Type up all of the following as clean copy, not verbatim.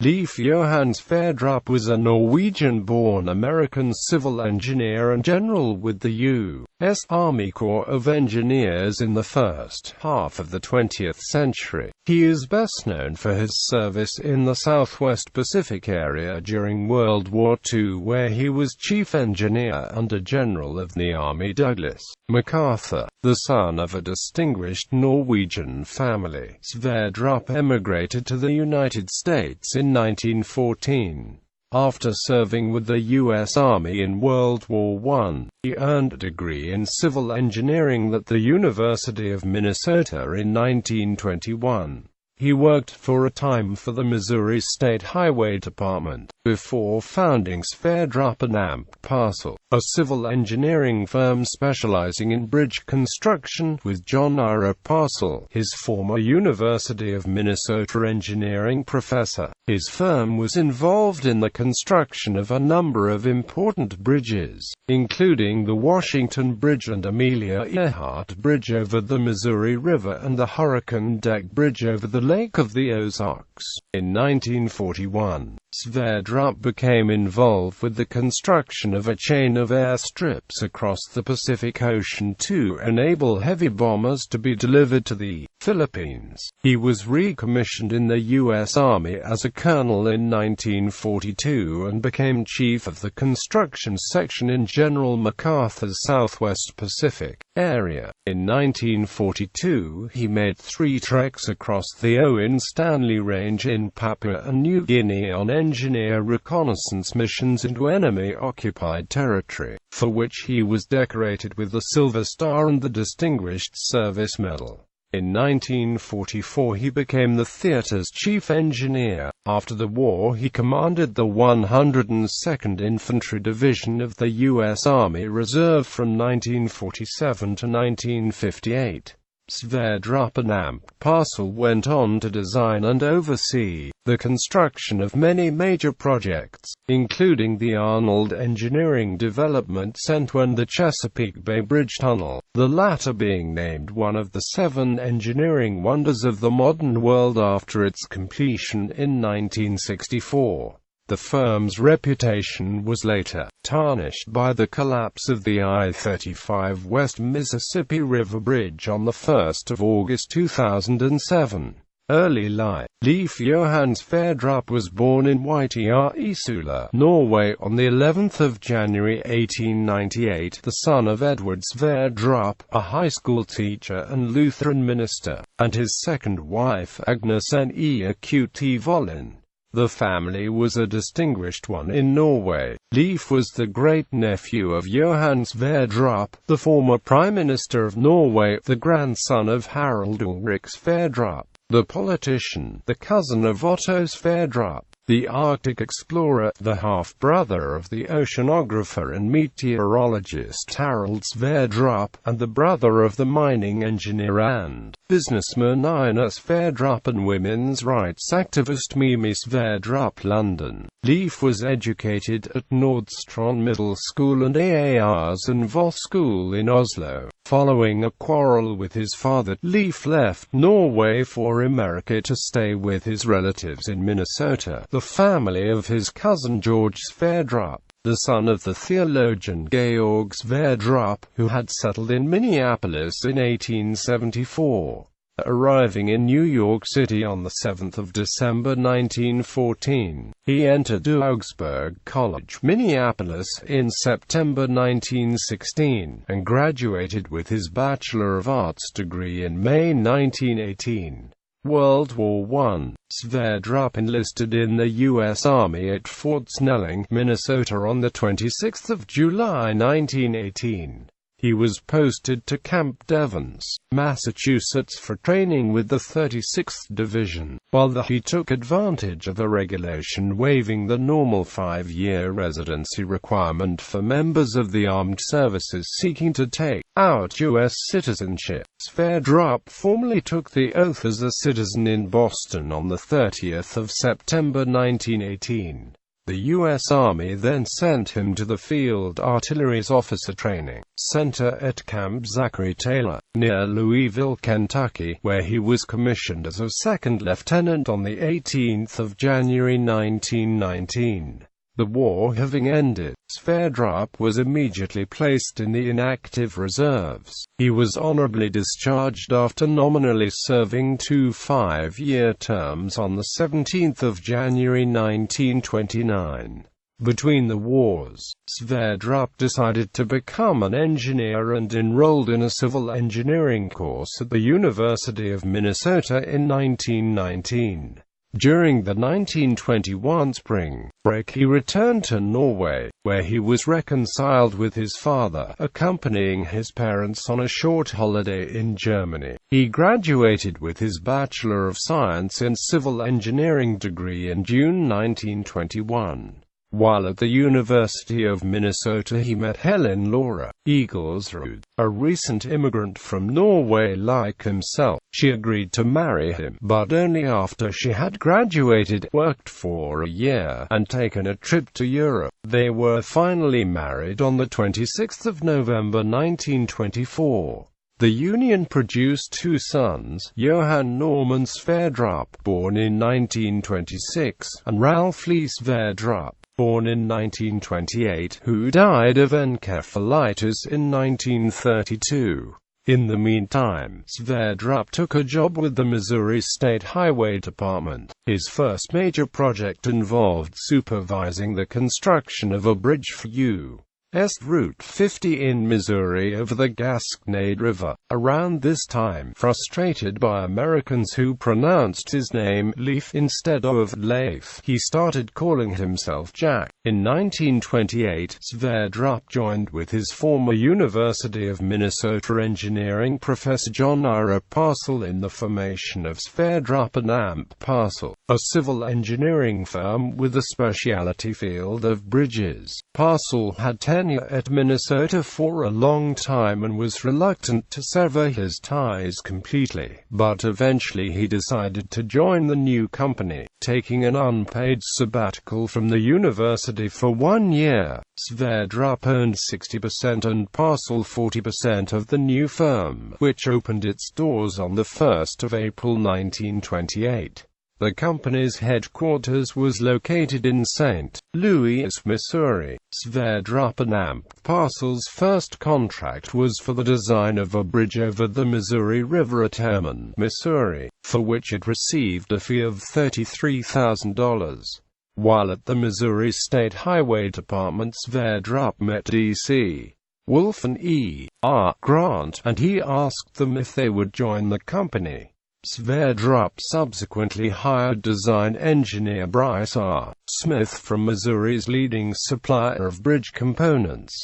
Leif Johan Sverdrup was a Norwegian-born American civil engineer and general with the U.S. Army Corps of Engineers in the first half of the 20th century. He is best known for his service in the Southwest Pacific area during World War II, where he was chief engineer under General of the Army Douglas MacArthur. The son of a distinguished Norwegian family, Sverdrup emigrated to the United States in 1914. After serving with the U.S. Army in World War I, he earned a degree in civil engineering at the University of Minnesota in 1921. He worked for a time for the Missouri State Highway Department, before founding Sverdrup and MacArthur, a civil engineering firm specializing in bridge construction, with John Ira Rosenberg, his former University of Minnesota engineering professor. His firm was involved in the construction of a number of important bridges, including the Washington Bridge and Amelia Earhart Bridge over the Missouri River and the Hurricane Deck Bridge over the Lake of the Ozarks. In 1941, Sverdrup became involved with the construction of a chain of airstrips across the Pacific Ocean to enable heavy bombers to be delivered to the Philippines. He was recommissioned in the U.S. Army as a colonel in 1942 and became chief of the construction section in General MacArthur's Southwest Pacific area. In 1942, he made 3 treks across the Owen Stanley Range in Papua New Guinea on engineer reconnaissance missions into enemy-occupied territory, for which he was decorated with the Silver Star and the Distinguished Service Medal. In 1944 he became the theater's chief engineer. After the war he commanded the 102nd Infantry Division of the U.S. Army Reserve from 1947 to 1958. Sverdrup and MacArthur went on to design and oversee the construction of many major projects, including the Arnold Engineering Development Center and the Chesapeake Bay Bridge Tunnel, the latter being named one of the 7 engineering wonders of the modern world after its completion in 1964. The firm's reputation was later tarnished by the collapse of the I-35 West Mississippi River Bridge on 1 August 2007. Early life. Leif Johan Sverdrup was born in Isula, Norway on the 11th of January 1898, the son of Edward Sverdrup, a high school teacher and Lutheran minister, and his second wife Agnes N.E. Volin. The family was a distinguished one in Norway. Leif was the great-nephew of Johan Sverdrup, the former Prime Minister of Norway, the grandson of Harald Ulrik Sverdrup, the politician, the cousin of Otto Sverdrup, the Arctic explorer, the half-brother of the oceanographer and meteorologist Harald Sverdrup, and the brother of the mining engineer and businessman Ina Sverdrup and women's rights activist Mimi Sverdrup. London. Leif was educated at Nordstrand Middle School and Aasenvoll School in Oslo. Following a quarrel with his father, Leif left Norway for America to stay with his relatives in Minnesota, the family of his cousin George Sverdrup, the son of the theologian Georg Sverdrup, who had settled in Minneapolis in 1874. Arriving in New York City on 7 December 1914, he entered Augsburg College, Minneapolis, in September 1916, and graduated with his Bachelor of Arts degree in May 1918. World War I. Sverdrup enlisted in the U.S. Army at Fort Snelling, Minnesota on 26 July 1918. He was posted to Camp Devens, Massachusetts for training with the 36th Division, while he took advantage of a regulation waiving the normal 5-year residency requirement for members of the armed services seeking to take out U.S. citizenship. Sverdrup formally took the oath as a citizen in Boston on 30 September 1918. The U.S. Army then sent him to the Field Artillery's Officer Training Center at Camp Zachary Taylor, near Louisville, Kentucky, where he was commissioned as a second lieutenant on the 18th of January 1919. The war having ended, Sverdrup was immediately placed in the inactive reserves. He was honorably discharged after nominally serving 2 5-year terms on the 17th of January 1929. Between the wars, Sverdrup decided to become an engineer and enrolled in a civil engineering course at the University of Minnesota in 1919. During the 1921 spring break he returned to Norway, where he was reconciled with his father, accompanying his parents on a short holiday in Germany. He graduated with his Bachelor of Science in Civil Engineering degree in June 1921. While at the University of Minnesota he met Helen Laura Eaglesrud, a recent immigrant from Norway like himself. She agreed to marry him, but only after she had graduated, worked for a year, and taken a trip to Europe. They were finally married on the 26th of November 1924. The union produced 2 sons, Johan Norman Sverdrup, born in 1926, and Ralph Lee Sverdrup, born in 1928, who died of encephalitis in 1932. In the meantime, Sverdrup took a job with the Missouri State Highway Department. His first major project involved supervising the construction of a bridge for U.S. Route 50 in Missouri over the Gasconade River. Around this time, frustrated by Americans who pronounced his name Leif instead of Leif, he started calling himself Jack. In 1928, Sverdrup joined with his former University of Minnesota engineering professor John Ira Parcel in the formation of Sverdrup and Amp Parcel, a civil engineering firm with a specialty field of bridges. Parcel had tenure at Minnesota for a long time and was reluctant to sever his ties completely, but eventually he decided to join the new company, taking an unpaid sabbatical from the university for 1 year. Sverdrup owned 60% and Parcel 40% of the new firm, which opened its doors on the 1st of April 1928. The company's headquarters was located in St. Louis, Missouri. Sverdrup and Amp Parcel's first contract was for the design of a bridge over the Missouri River at Hermann, Missouri, for which it received a fee of $33,000. While at the Missouri State Highway Department, Sverdrup met D.C. Wolf and E.R. Grant, and he asked them if they would join the company. Sverdrup subsequently hired design engineer Bryce R. Smith from Missouri's leading supplier of bridge components.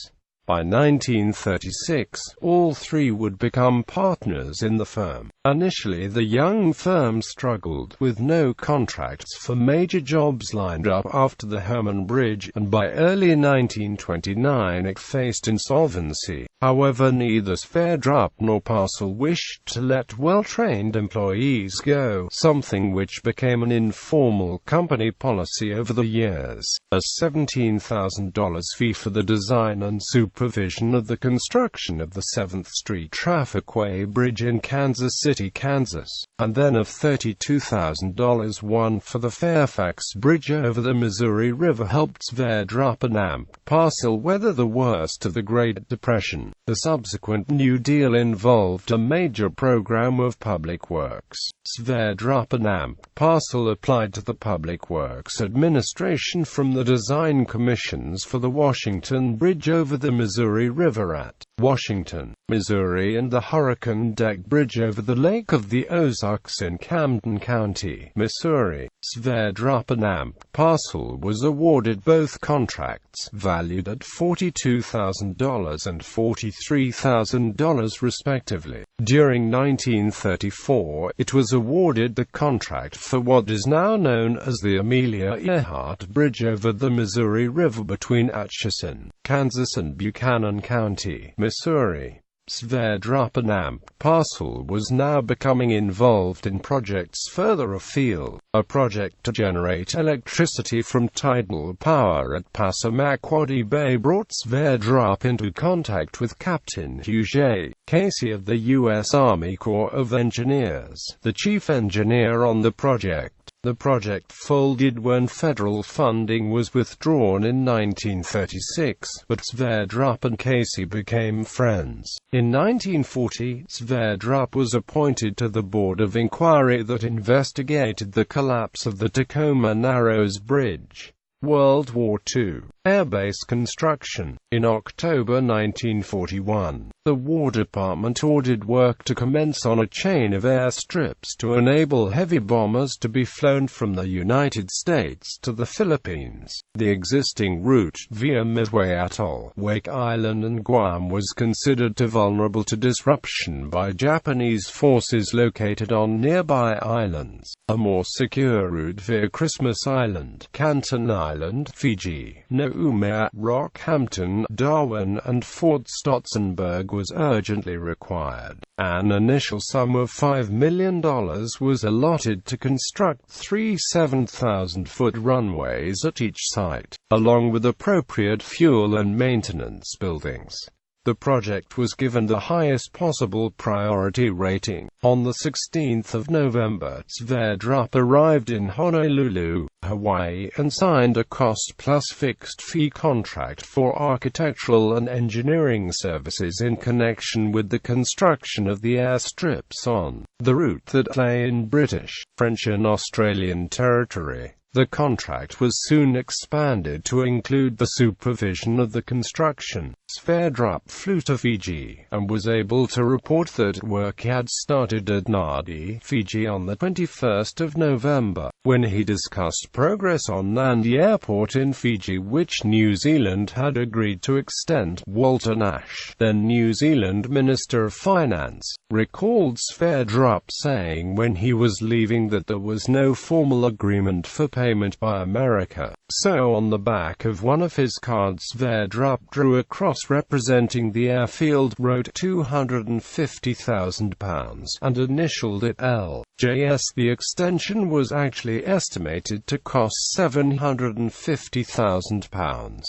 By 1936, all 3 would become partners in the firm. Initially, the young firm struggled, with no contracts for major jobs lined up after the Hermann Bridge, and by early 1929 it faced insolvency. However, neither Sverdrup nor Parcel wished to let well-trained employees go, something which became an informal company policy over the years. A $17,000 fee for the design and supervision of the construction of the 7th Street Trafficway Bridge in Kansas City, Kansas, and then of $32,000 one for the Fairfax Bridge over the Missouri River helped Sverdrup and Amp Parcel weather the worst of the Great Depression. The subsequent New Deal involved a major program of public works. Sverdrup and Amp Parcel applied to the Public Works Administration from the design commissions for the Washington Bridge over the Missouri River at Washington, Missouri, and the Hurricane Deck Bridge over the Lake of the Ozarks in Camden County, Missouri. Sverdrup and Amp Parcel was awarded both contracts, valued at $42,000 and $43,000 respectively. During 1934, it was awarded the contract for what is now known as the Amelia Earhart Bridge over the Missouri River between Atchison, Kansas and Buchanan County, Missouri. Sverdrup and AMP Parcel was now becoming involved in projects further afield. A project to generate electricity from tidal power at Passamaquoddy Bay brought Sverdrup into contact with Captain Hugh J. Casey of the U.S. Army Corps of Engineers, the chief engineer on the project. The project folded when federal funding was withdrawn in 1936, but Sverdrup and Casey became friends. In 1940, Sverdrup was appointed to the board of inquiry that investigated the collapse of the Tacoma Narrows Bridge. World War II. Airbase construction. In October 1941, the War Department ordered work to commence on a chain of airstrips to enable heavy bombers to be flown from the United States to the Philippines. The existing route via Midway Atoll, Wake Island and Guam was considered too vulnerable to disruption by Japanese forces located on nearby islands. A more secure route via Christmas Island, Canton Island, Fiji, Noumea, Rockhampton, Darwin and Fort Stotsenburg was urgently required. An initial sum of $5 million was allotted to construct 3 7,000-foot runways at each site, along with appropriate fuel and maintenance buildings. The project was given the highest possible priority rating. On the 16th of November, Sverdrup arrived in Honolulu, Hawaii, and signed a cost-plus fixed-fee contract for architectural and engineering services in connection with the construction of the airstrips on the route that lay in British, French and Australian territory. The contract was soon expanded to include the supervision of the construction. Sverdrup flew to Fiji, and was able to report that work had started at Nadi, Fiji on the 21st of November, when he discussed progress on Nadi Airport in Fiji, which New Zealand had agreed to extend. Walter Nash, then New Zealand Minister of Finance, recalled Sverdrup saying when he was leaving that there was no formal agreement for payment by America. So on the back of one of his cards Sverdrup drew a cross representing the airfield, wrote £250,000 and initialed it L.J.S. The extension was actually estimated to cost £750,000.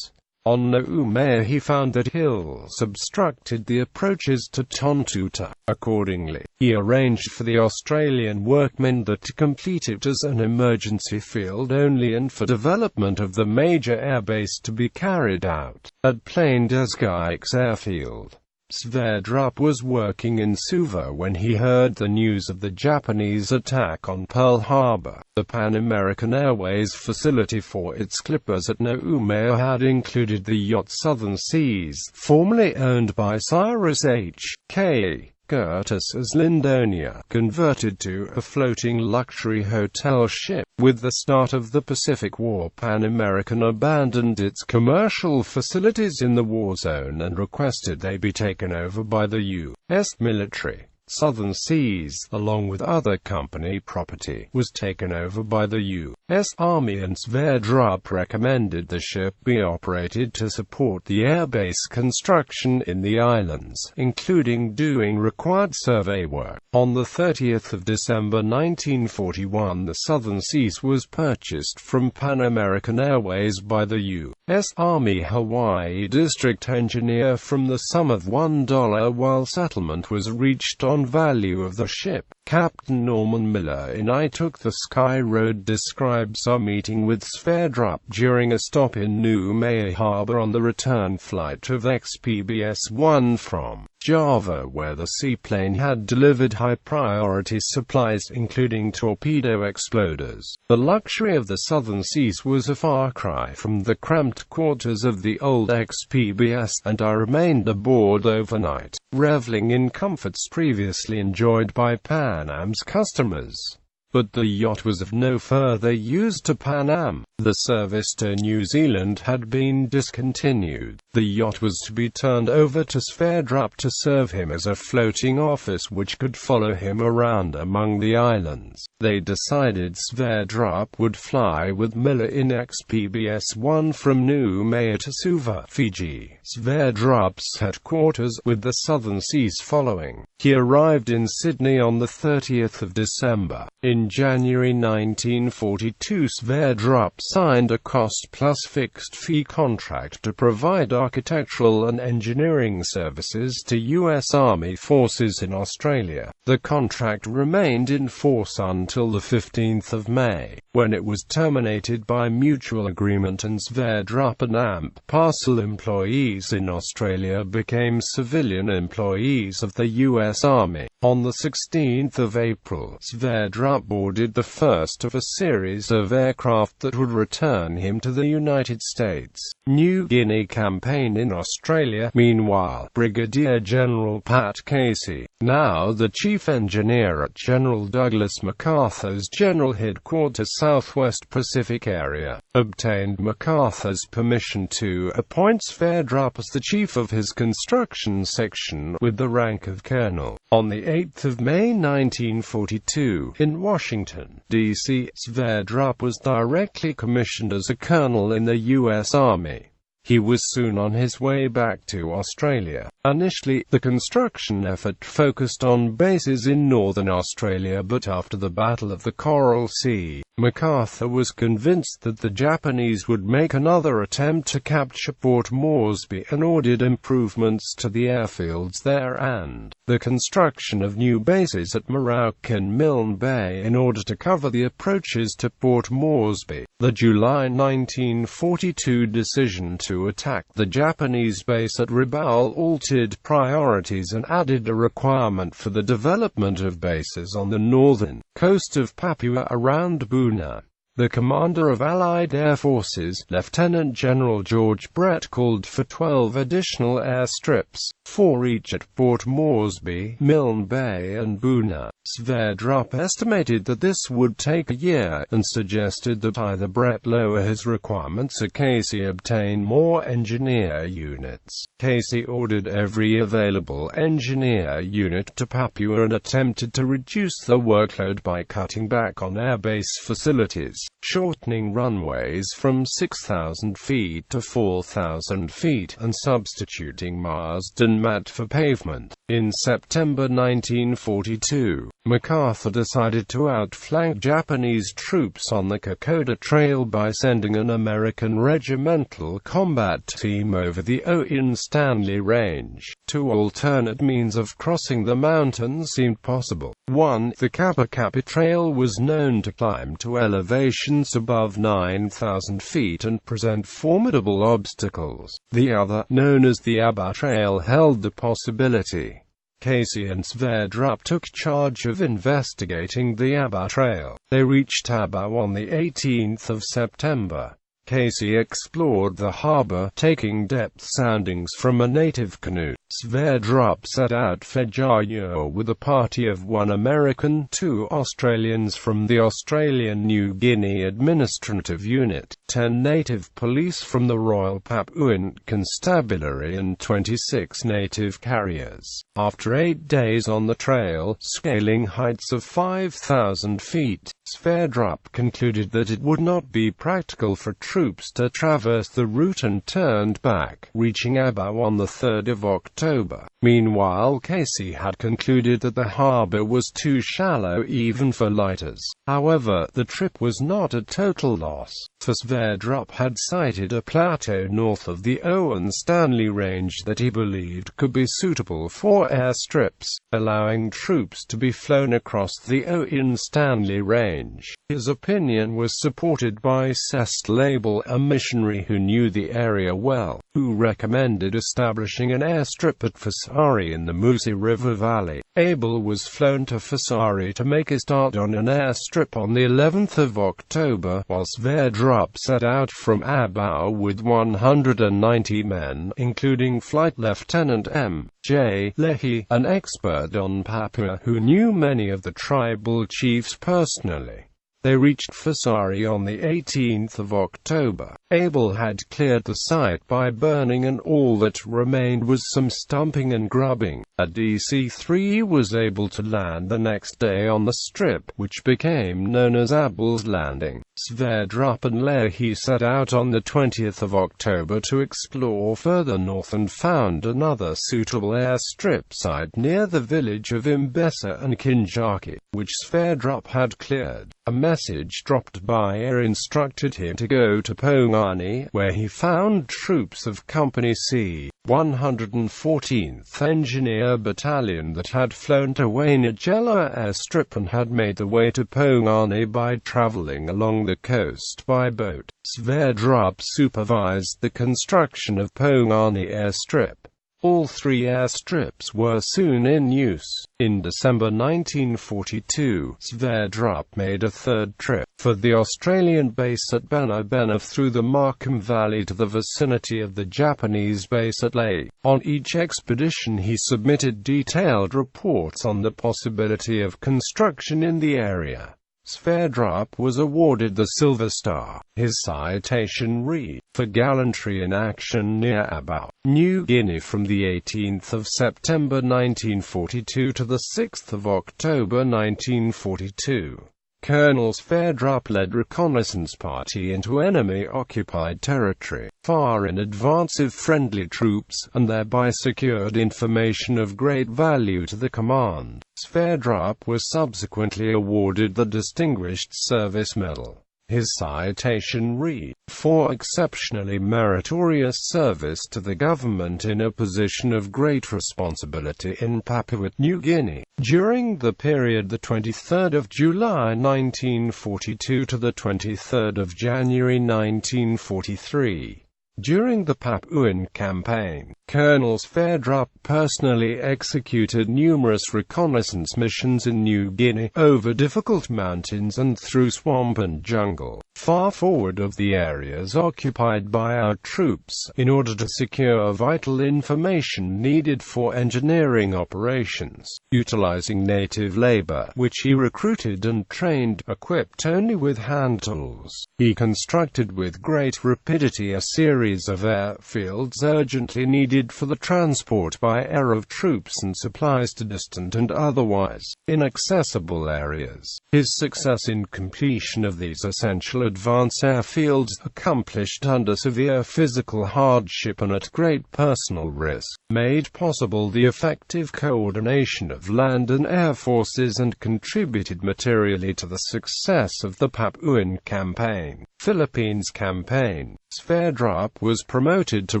On Noumea he found that hills obstructed the approaches to Tontuta. Accordingly, he arranged for the Australian workmen there to complete it as an emergency field only and for development of the major airbase to be carried out at Plain des Geics Airfield. Sverdrup was working in Suva when he heard the news of the Japanese attack on Pearl Harbor. The Pan American Airways facility for its clippers at Noumea had included the yacht Southern Seas, formerly owned by Cyrus H. K. Curtis as Lindonia, converted to a floating luxury hotel ship. With the start of the Pacific War, Pan American abandoned its commercial facilities in the war zone and requested they be taken over by the U.S. military. Southern Seas, along with other company property, was taken over by the U.S. Army, and Sverdrup recommended the ship be operated to support the airbase construction in the islands, including doing required survey work. On the 30th of December 1941, the Southern Seas was purchased from Pan American Airways by the U.S. Army Hawaii District Engineer from the sum of $1 while settlement was reached on value of the ship. Captain Norman Miller in I Took the Sky Road describes our meeting with Sverdrup during a stop in Noumea Harbor on the return flight of XPBS-1 from Java, where the seaplane had delivered high-priority supplies including torpedo exploders. The luxury of the Southern Seas was a far cry from the cramped quarters of the old XPBS, and I remained aboard overnight, reveling in comforts previously enjoyed by Pan Am's customers. but the yacht was of no further use to Pan Am. The service to New Zealand had been discontinued. The yacht was to be turned over to Sverdrup to serve him as a floating office which could follow him around among the islands. They decided Sverdrup would fly with Miller in XPBS-1 from New Mea to Suva, Fiji, Sverdrup's headquarters, with the Southern Seas following. He arrived in Sydney on the 30th of December. In January 1942, Sverdrup signed a cost-plus fixed-fee contract to provide architectural and engineering services to U.S. Army forces in Australia. The contract remained in force until the 15th of May, when it was terminated by mutual agreement, and Sverdrup and AMP parcel employees in Australia became civilian employees of the U.S. Army. On the 16th of April, Sverdrup boarded the first of a series of aircraft that would return him to the United States. New Guinea campaign in Australia. Meanwhile, Brigadier General Pat Casey, now the chief engineer at General Douglas MacArthur's General Headquarters Southwest Pacific area, obtained MacArthur's permission to appoint Sverdrup as the chief of his construction section with the rank of colonel. On the 8th of May 1942, in Washington, D.C., Sverdrup was directly commissioned as a colonel in the U.S. Army. He was soon on his way back to Australia. Initially, the construction effort focused on bases in northern Australia, but after the Battle of the Coral Sea, MacArthur was convinced that the Japanese would make another attempt to capture Port Moresby and ordered improvements to the airfields there and the construction of new bases at Marauke and Milne Bay in order to cover the approaches to Port Moresby. The July 1942 decision to attack the Japanese base at Rabaul altered priorities and added a requirement for the development of bases on the northern coast of Papua around Buna. The commander of Allied Air Forces, Lieutenant General George Brett, called for 12 additional airstrips, 4 each at Port Moresby, Milne Bay and Buna. Sverdrup estimated that this would take a year, and suggested that either Brett lower his requirements or Casey obtain more engineer units. Casey ordered every available engineer unit to Papua and attempted to reduce the workload by cutting back on airbase facilities, shortening runways from 6,000 feet to 4,000 feet, and substituting Marsden mat for pavement. In September 1942, MacArthur decided to outflank Japanese troops on the Kokoda Trail by sending an American regimental combat team over the Owen Stanley Range. 2 alternate means of crossing the mountains seemed possible. 1. The Kappa Kappa Trail was known to climb to elevations above 9,000 feet and present formidable obstacles. The other, known as the Abba Trail, held the possibility. Casey and Sverdrup took charge of investigating the Abba Trail. They reached Abba on the 18th of September. Casey explored the harbor, taking depth soundings from a native canoe. Sverdrup set out for Jaya with a party of 1 American, 2 Australians from the Australian New Guinea Administrative Unit, 10 native police from the Royal Papuan Constabulary and 26 native carriers. After 8 days on the trail, scaling heights of 5,000 feet, Sverdrup concluded that it would not be practical for troops to traverse the route and turned back, reaching Abba on the 3rd of October. Meanwhile, Casey had concluded that the harbor was too shallow even for lighters. However, the trip was not a total loss, for Sverdrup had sighted a plateau north of the Owen Stanley Range that he believed could be suitable for airstrips, allowing troops to be flown across the Owen Stanley Range. His opinion was supported by Cest Label, a missionary who knew the area well, who recommended establishing an airstrip airstrip at Fasari in the Musi River Valley. Able was flown to Fasari to make a start on an airstrip on the 11th of October, while Sverdrup set out from Abo with 190 men, including Flight Lieutenant M. J. Lehi, an expert on Papua who knew many of the tribal chiefs personally. They reached Fasari on the 18th of October. Able had cleared the site by burning, and all that remained was some stumping and grubbing. A DC-3 was able to land the next day on the strip, which became known as Abel's Landing. Sverdrup and Lehi set out on the 20th of October to explore further north and found another suitable airstrip site near the village of Imbesa and Kinjaki, which Sverdrup had cleared. A message dropped by air instructed him to go to Pongani, where he found troops of Company C, 114th Engineer Battalion that had flown to Wainagela airstrip and had made the way to Pongani by traveling along the coast by boat. Sverdrup supervised the construction of Pongani airstrip. All three airstrips were soon in use. In December 1942, Sverdrup made a third trip for the Australian base at Bena Bena through the Markham Valley to the vicinity of the Japanese base at Lae. On each expedition he submitted detailed reports on the possibility of construction in the area. Sverdrup was awarded the Silver Star. His citation read, "For gallantry in action near Abo, New Guinea from the 18th of September 1942 to the 6th of October 1942. Colonel Sverdrup led reconnaissance party into enemy-occupied territory, far in advance of friendly troops, and thereby secured information of great value to the command." Sverdrup was subsequently awarded the Distinguished Service Medal. His citation read, "For exceptionally meritorious service to the government in a position of great responsibility in Papua New Guinea, during the period the 23rd of July 1942 to the 23rd of January 1943. During the Papuan campaign, Colonel Sverdrup personally executed numerous reconnaissance missions in New Guinea, over difficult mountains and through swamp and jungle, far forward of the areas occupied by our troops, in order to secure vital information needed for engineering operations, utilizing native labor, which he recruited and trained, equipped only with hand tools. He constructed with great rapidity a series of airfields urgently needed for the transport by air of troops and supplies to distant and otherwise inaccessible areas. His success in completion of these essential advance airfields, accomplished under severe physical hardship and at great personal risk, made possible the effective coordination of land and air forces and contributed materially to the success of the Papuan campaign. Philippines campaign. Sverdrup was promoted to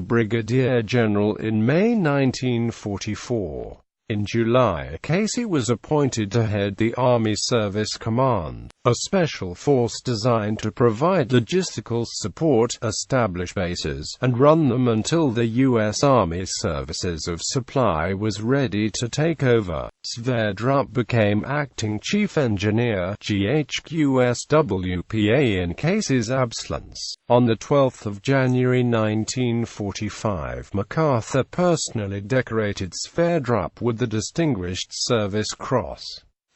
brigadier general in May 1944. In July, Casey was appointed to head the Army Service Command, a special force designed to provide logistical support, establish bases, and run them until the U.S. Army Services of Supply was ready to take over. Sverdrup became acting chief engineer (GHQSWPA) in Casey's absence. On the 12th of January 1945, MacArthur personally decorated Sverdrup with the Distinguished Service Cross.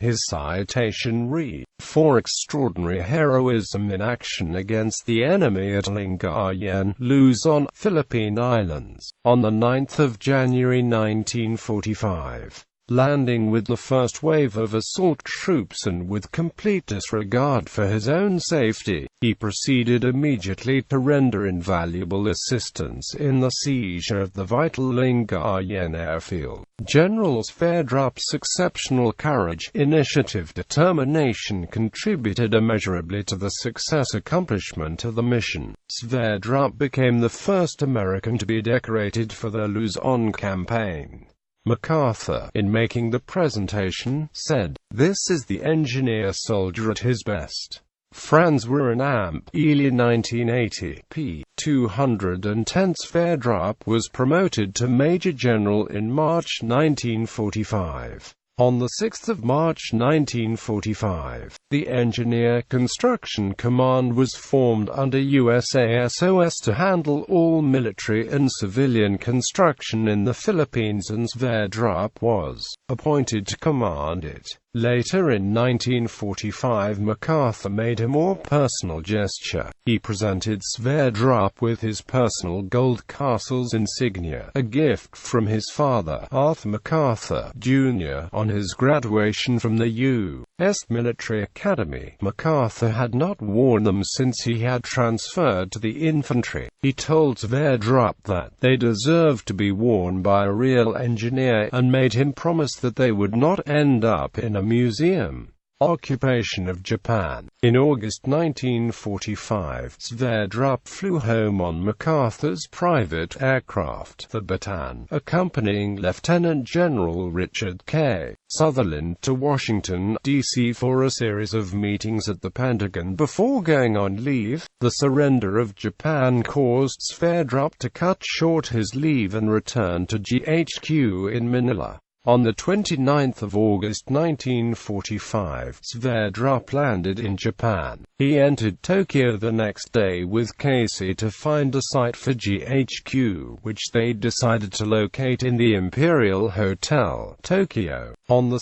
His citation read, "For extraordinary heroism in action against the enemy at Lingayen, Luzon, Philippine Islands, on the 9th of January 1945. Landing with the first wave of assault troops and with complete disregard for his own safety, he proceeded immediately to render invaluable assistance in the seizure of the vital Lingayen airfield." General Sverdrup's exceptional courage, initiative, determination contributed immeasurably to the success accomplishment of the mission. Sverdrup became the first American to be decorated for the Luzon campaign. MacArthur, in making the presentation, said, "This is the engineer soldier at his best. Franz were an Amelia 1980 p. 210. Sverdrup was promoted to Major General in March 1945. On 6 March 1945, the Engineer Construction Command was formed under USASOS to handle all military and civilian construction in the Philippines, and Sverdrup was appointed to command it. Later in 1945, MacArthur made a more personal gesture. He presented Sverdrup with his personal gold castle's insignia, a gift from his father, Arthur MacArthur, Jr., on his graduation from the U.S. Military Academy. MacArthur had not worn them since he had transferred to the infantry. He told Sverdrup that they deserved to be worn by a real engineer, and made him promise that they would not end up in a museum. Occupation of Japan. In August 1945, Sverdrup flew home on MacArthur's private aircraft, the Bataan, accompanying Lieutenant General Richard K. Sutherland to Washington, D.C. for a series of meetings at the Pentagon before going on leave. The surrender of Japan caused Sverdrup to cut short his leave and return to GHQ in Manila. On 29 August 1945, Sverdrup landed in Japan. He entered Tokyo the next day with Casey to find a site for GHQ, which they decided to locate in the Imperial Hotel, Tokyo. On 2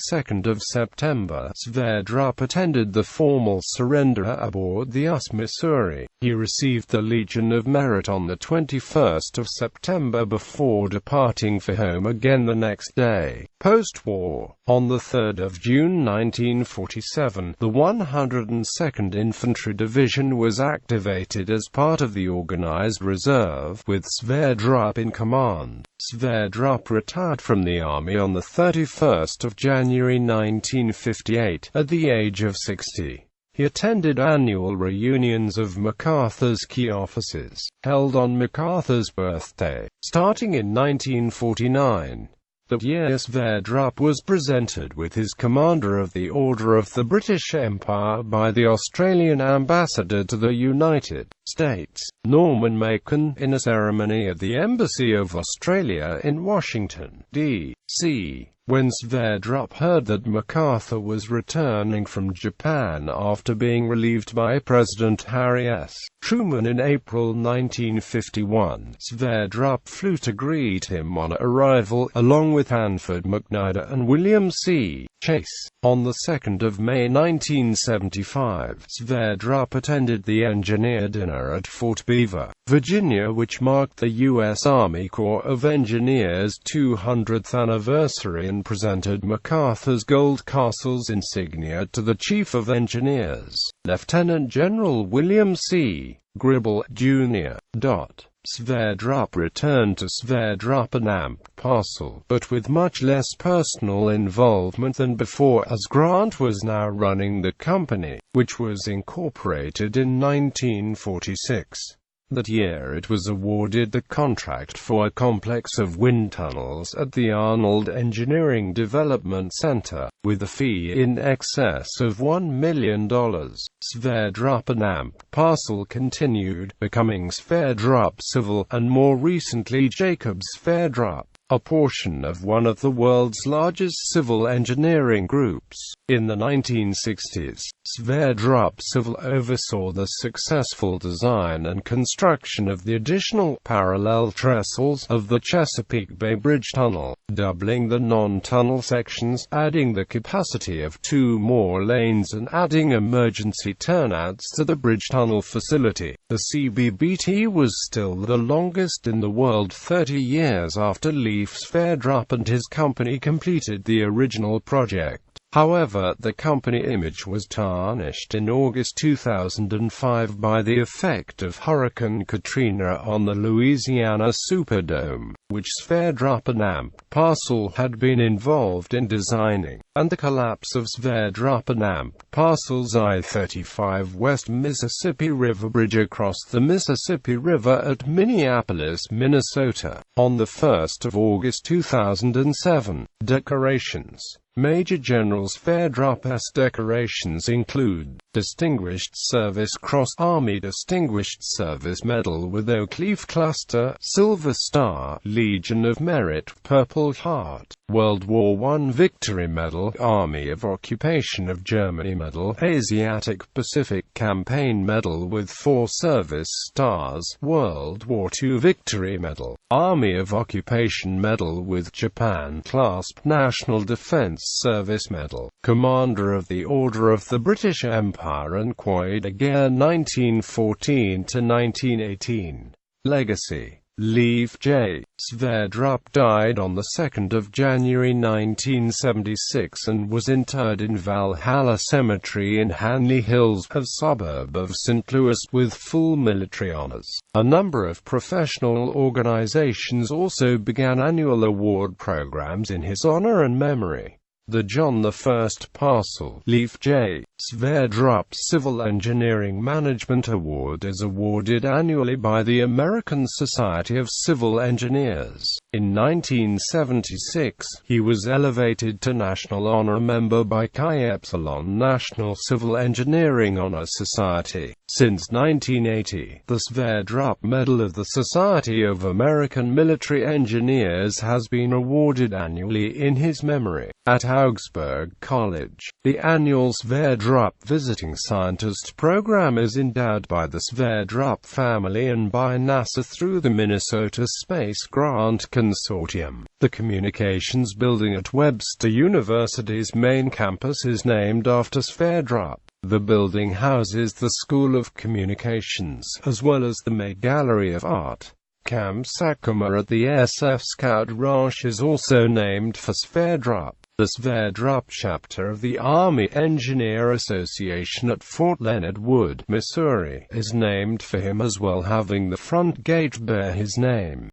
September, Sverdrup attended the formal surrender aboard the U.S. Missouri. He received the Legion of Merit on 21 September before departing for home again the next day. Post-war, on 3 June 1947, the 102nd Infantry Division was activated as part of the Organized Reserve, with Sverdrup in command. Sverdrup retired from the Army on 31 January 1958, at the age of 60. He attended annual reunions of MacArthur's key officers, held on MacArthur's birthday, starting in 1949. That year, Sverdrup was presented with his Commander of the Order of the British Empire by the Australian ambassador to the United States, Norman Macon, in a ceremony at the Embassy of Australia in Washington, D.C. When Sverdrup heard that MacArthur was returning from Japan after being relieved by President Harry S. Truman in April 1951, Sverdrup flew to greet him on arrival, along with Hanford McNider and William C. Chase. On 2 May 1975, Sverdrup attended the Engineer Dinner at Fort Beaver, Virginia, which marked the U.S. Army Corps of Engineers' 200th anniversary, and presented MacArthur's Gold Castle's insignia to the Chief of Engineers, Lieutenant General William C. Gribble, Jr. Sverdrup returned to Sverdrup and Amp Parcel, but with much less personal involvement than before, as Grant was now running the company, which was incorporated in 1946. That year it was awarded the contract for a complex of wind tunnels at the Arnold Engineering Development Center, with a fee in excess of $1 million. Sverdrup and Amp Parcel continued, becoming Sverdrup Civil, and more recently Jacob Sverdrup, a portion of one of the world's largest civil engineering groups. In the 1960s, Sverdrup Civil oversaw the successful design and construction of the additional parallel trestles of the Chesapeake Bay Bridge Tunnel, doubling the non-tunnel sections, adding the capacity of 2 more lanes, and adding emergency turnouts to the bridge tunnel facility. The CBBT was still the longest in the world 30 years after Leif Sverdrup and his company completed the original project. However, the company image was tarnished in August 2005 by the effect of Hurricane Katrina on the Louisiana Superdome, which Sverdrup and Amp Parcel had been involved in designing, and the collapse of Sverdrup and Amp Parcel's I-35 West Mississippi River Bridge across the Mississippi River at Minneapolis, Minnesota, on 1 August 2007. Decorations. Major General Sverdrup's decorations include Distinguished Service Cross, Army Distinguished Service Medal with Oak Leaf Cluster, Silver Star, Legion of Merit, Purple Heart, World War I Victory Medal, Army of Occupation of Germany Medal, Asiatic Pacific Campaign Medal with 4 Service Stars, World War II Victory Medal, Army of Occupation Medal with Japan clasp, National Defense Service Medal, Commander of the Order of the British Empire and Croix de Guerre 1914–1918. Legacy. Leif J. Sverdrup died on 2 January 1976 and was interred in Valhalla Cemetery in Hanley Hills, a suburb of St. Louis, with full military honors. A number of professional organizations also began annual award programs in his honor and memory. The John I Parcel Leif J. Sverdrup Civil Engineering Management Award is awarded annually by the American Society of Civil Engineers. In 1976, he was elevated to National Honor Member by Chi Epsilon National Civil Engineering Honor Society. Since 1980, the Sverdrup Medal of the Society of American Military Engineers has been awarded annually in his memory. At Augsburg College, the annual Sverdrup Visiting Scientist Program is endowed by the Sverdrup family and by NASA through the Minnesota Space Grant Consortium. The Communications Building at Webster University's main campus is named after Sverdrup. The building houses the School of Communications, as well as the May Gallery of Art. Camp Sakuma at the SF Scout Ranch is also named for Sverdrup. The Sverdrup chapter of the Army Engineer Association at Fort Leonard Wood, Missouri, is named for him as well, having the front gate bear his name.